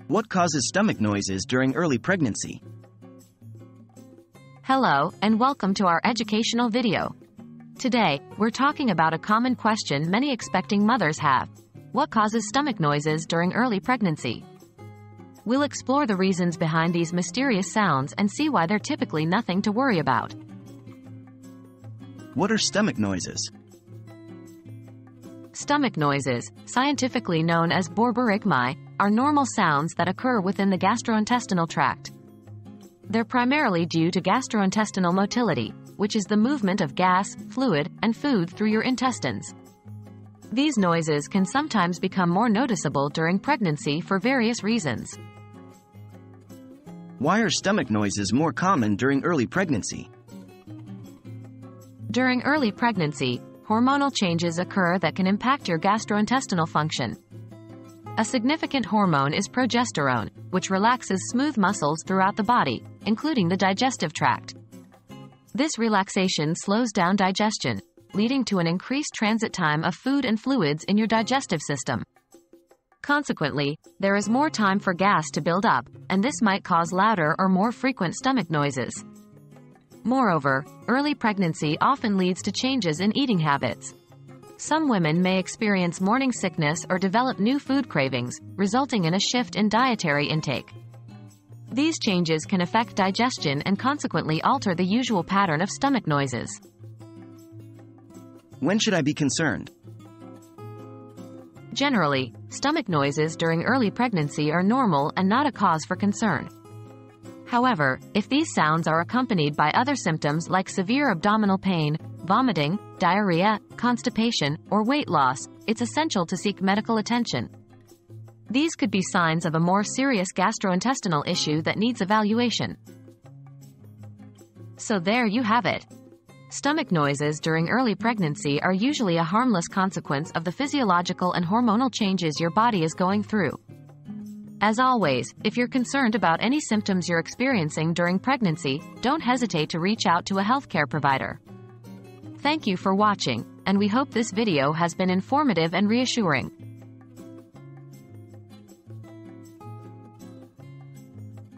What causes stomach noises during early pregnancy? Hello, and welcome to our educational video. Today, we're talking about a common question many expecting mothers have. What causes stomach noises during early pregnancy? We'll explore the reasons behind these mysterious sounds and see why they're typically nothing to worry about. What are stomach noises? Stomach noises, scientifically known as borborygmi, are normal sounds that occur within the gastrointestinal tract. They're primarily due to gastrointestinal motility, which is the movement of gas, fluid, and food through your intestines. These noises can sometimes become more noticeable during pregnancy for various reasons. Why are stomach noises more common during early pregnancy? During early pregnancy, hormonal changes occur that can impact your gastrointestinal function. A significant hormone is progesterone, which relaxes smooth muscles throughout the body, including the digestive tract. This relaxation slows down digestion, leading to an increased transit time of food and fluids in your digestive system. Consequently, there is more time for gas to build up, and this might cause louder or more frequent stomach noises. Moreover, early pregnancy often leads to changes in eating habits. Some women may experience morning sickness or develop new food cravings, resulting in a shift in dietary intake. These changes can affect digestion and consequently alter the usual pattern of stomach noises. When should I be concerned? Generally, stomach noises during early pregnancy are normal and not a cause for concern. However, if these sounds are accompanied by other symptoms like severe abdominal pain, vomiting, diarrhea, constipation, or weight loss, it's essential to seek medical attention. These could be signs of a more serious gastrointestinal issue that needs evaluation. So there you have it. Stomach noises during early pregnancy are usually a harmless consequence of the physiological and hormonal changes your body is going through. As always, if you're concerned about any symptoms you're experiencing during pregnancy, don't hesitate to reach out to a healthcare provider. Thank you for watching, and we hope this video has been informative and reassuring.